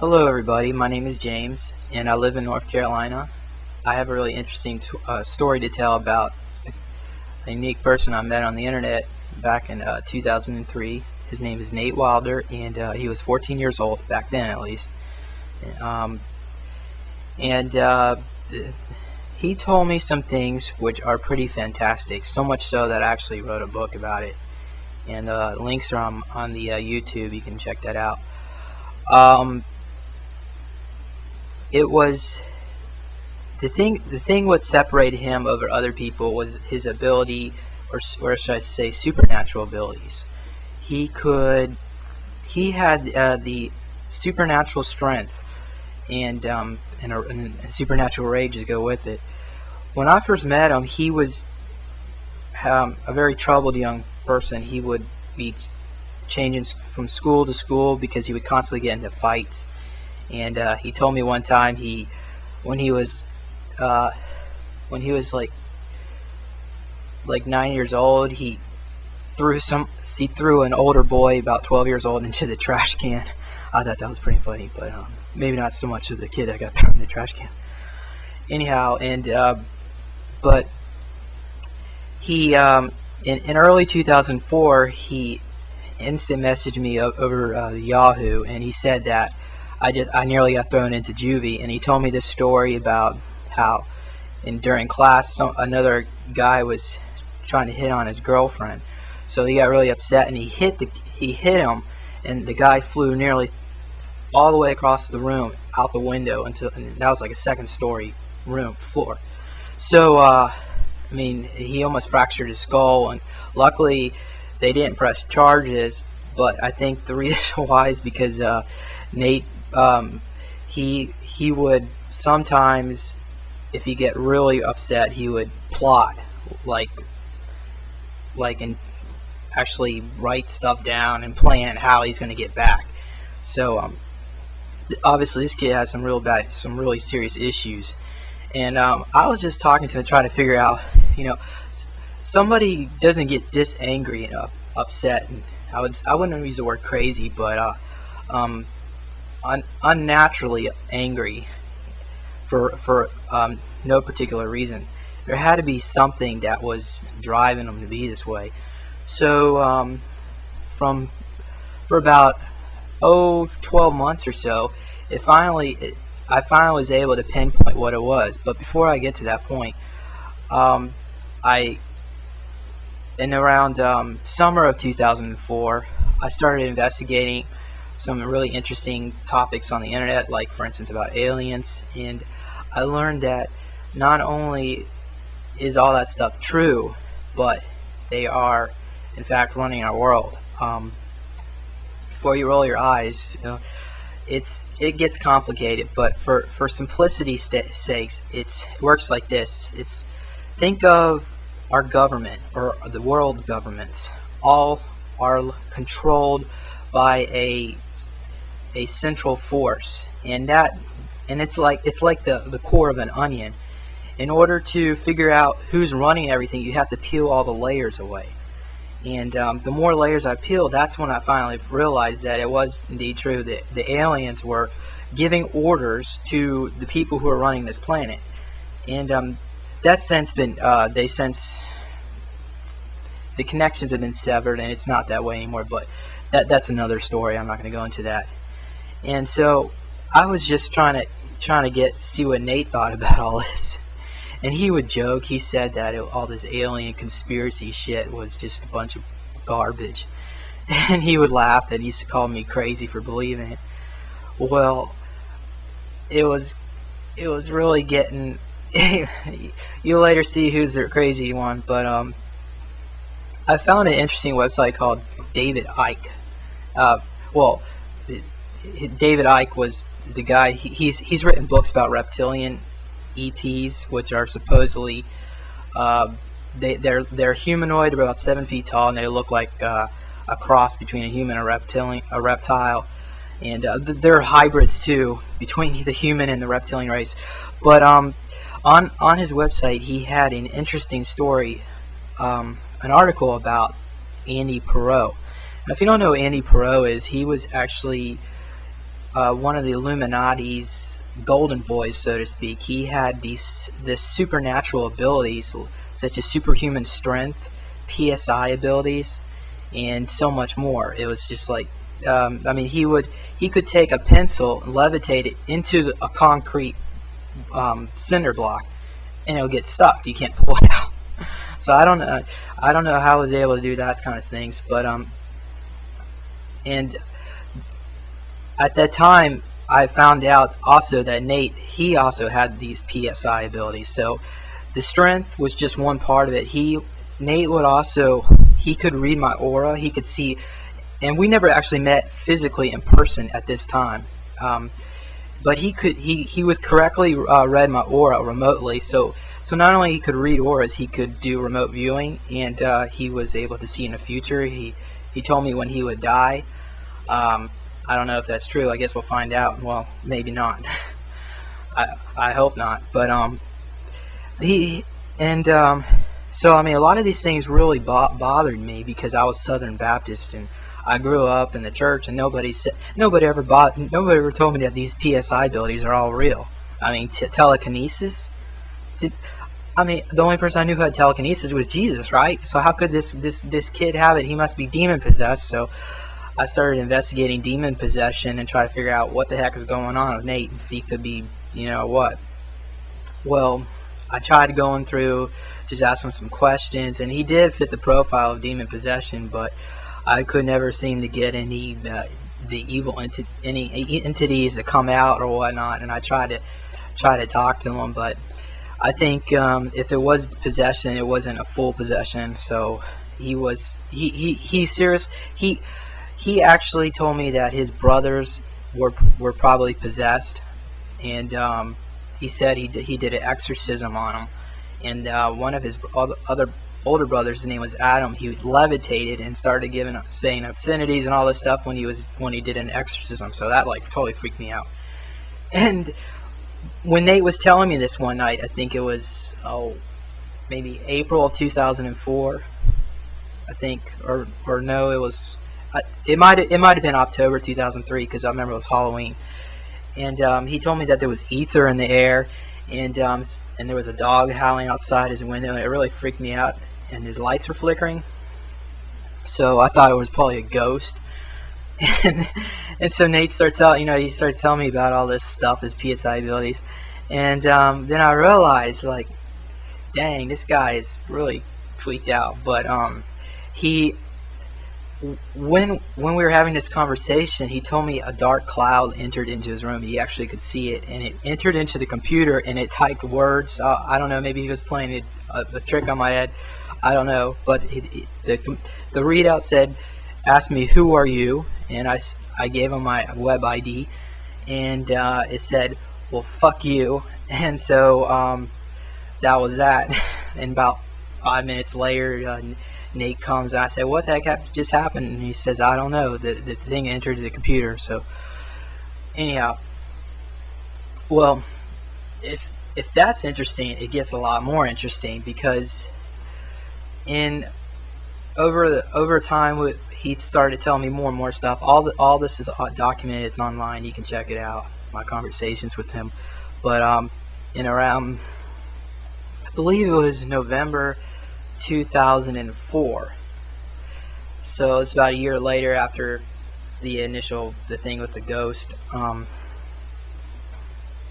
Hello everybody, my name is James and I live in North Carolina. I have a really interesting story to tell about a unique person I met on the internet back in 2003. His name is Nate Wilder, and he was 14 years old, back then at least. Um, and he told me some things which are pretty fantastic, so much so that I actually wrote a book about it. And links are on the YouTube, you can check that out. It was the thing what separated him over other people was his ability, or should I say supernatural abilities. He had the supernatural strength and a supernatural rage to go with it. When I first met him, he was a very troubled young person. He would be changing from school to school because he would constantly get into fights. And he told me one time when he was like 9 years old, he threw an older boy about 12 years old into the trash can. I thought that was pretty funny, but maybe not so much of the kid that got thrown in the trash can. Anyhow, and but he in early 2004 he instant messaged me over Yahoo, and he said that I nearly got thrown into juvie, and he told me this story about how during class another guy was trying to hit on his girlfriend. So he got really upset and he hit him, and the guy flew nearly all the way across the room out the window and that was like a second story floor. So I mean, he almost fractured his skull, and luckily they didn't press charges, but I think the reason why is because Nate he would sometimes, if he get really upset, he would plot and actually write stuff down and plan how he's going to get back. So obviously this kid has some really serious issues, and I was just talking to him, trying to figure out, somebody doesn't get this angry and upset, and I wouldn't use the word crazy, but unnaturally angry for no particular reason. There had to be something that was driving him to be this way. So for about 12 months or so, I finally was able to pinpoint what it was. But before I get to that point, in around summer of 2004, I started investigating some really interesting topics on the internet, like for instance about aliens, and I learned that not only is all that stuff true, but they are in fact running our world. Before you roll your eyes, it gets complicated, but for simplicity's sakes, it works like this. Think of our government, or the world governments. All are controlled by a central force, and it's like the core of an onion. In order to figure out who's running everything, you have to peel all the layers away. And the more layers I peeled, that's when I finally realized that it was indeed true that the aliens were giving orders to the people who are running this planet. And that's since been since the connections have been severed, and it's not that way anymore. But that's another story. I'm not going to go into that. And so I was just trying to see what Nate thought about all this. And he would joke. He said that all this alien conspiracy shit was just a bunch of garbage. And he would laugh, and he used to call me crazy for believing it. Well, it was really getting... You'll later see who's the crazy one. But I found an interesting website called David Icke. David Icke was the guy. He's written books about reptilian ETs, which are supposedly they're humanoid, about 7 feet tall, and they look like a cross between a human and a reptile, and they're hybrids too between the human and the reptilian race. But on his website, he had an interesting story, an article about Andy Perot. Now, if you don't know who Andy Perot is, he was actually one of the Illuminati's golden boys, so to speak. He had this supernatural abilities, such as superhuman strength, PSI abilities, and so much more. It was just like, I mean, he could take a pencil and levitate it into a concrete cinder block, and it'll get stuck. You can't pull it out. So I don't know how I was able to do that kind of things, but and at that time I found out also that Nate, he also had these PSI abilities. So the strength was just one part of it. Nate would also, he could read my aura, he could see, and we never actually met physically in person at this time. But he was correctly read my aura remotely. So not only he could read auras, he could do remote viewing, and he was able to see in the future. He told me when he would die. I don't know if that's true. I guess we'll find out. Well, maybe not. I hope not. But so I mean, a lot of these things really bothered me because I was Southern Baptist and I grew up in the church, and nobody ever told me that these PSI abilities are all real. I mean, telekinesis. I mean, the only person I knew who had telekinesis was Jesus, right? So how could this kid have it? He must be demon possessed. So I started investigating demon possession and try to figure out what the heck is going on with Nate, if he could be, you know what. Well, I tried going through, just asking him some questions, and he did fit the profile of demon possession, but I could never seem to get any the evil any entities to come out or whatnot. And I tried to talk to him, but I think if it was possession, it wasn't a full possession. So he actually told me that his brothers were probably possessed, and he said he did an exorcism on them. And one of his other older brothers, his name was Adam, he levitated and started saying obscenities and all this stuff when he did an exorcism. So that like totally freaked me out. And when Nate was telling me this one night, I think it was maybe April of 2004, I think, or no, it was it might have been October 2003, because I remember it was Halloween. And he told me that there was ether in the air, and there was a dog howling outside his window, and it really freaked me out. And his lights were flickering, so I thought it was probably a ghost. And so Nate starts telling me about all this stuff, his PSI abilities, and then I realized, like, dang, this guy is really tweaked out. But when we were having this conversation, he told me a dark cloud entered into his room. He actually could see it, and it entered into the computer, and it typed words. I don't know, maybe he was playing a trick on my head. I don't know, but the readout said, asked me, "Who are you?" And I gave him my web ID, and it said, "Well, fuck you." And so that was that. And about 5 minutes later, Nate comes, and I said, "What the heck just happened?" And he says, "I don't know. The thing entered the computer." So anyhow, well, if that's interesting, it gets a lot more interesting, because over time he started telling me more and more stuff. All this is documented. It's online. You can check it out. My conversations with him. But in around, I believe it was November 2004. So it's about a year later after the thing with the ghost.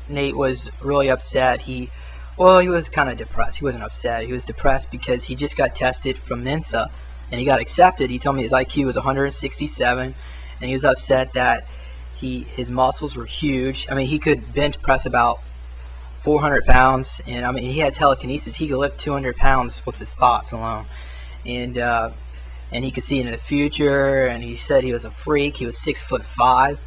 Nate was really upset. He was kind of depressed. He wasn't upset. He was depressed because he just got tested from Mensa, and he got accepted. He told me his IQ was 167, and he was upset that his muscles were huge. I mean, he could bench press about 400 pounds, and I mean, he had telekinesis. He could lift 200 pounds with his thoughts alone, and he could see into the future. And he said he was a freak. He was 6'5",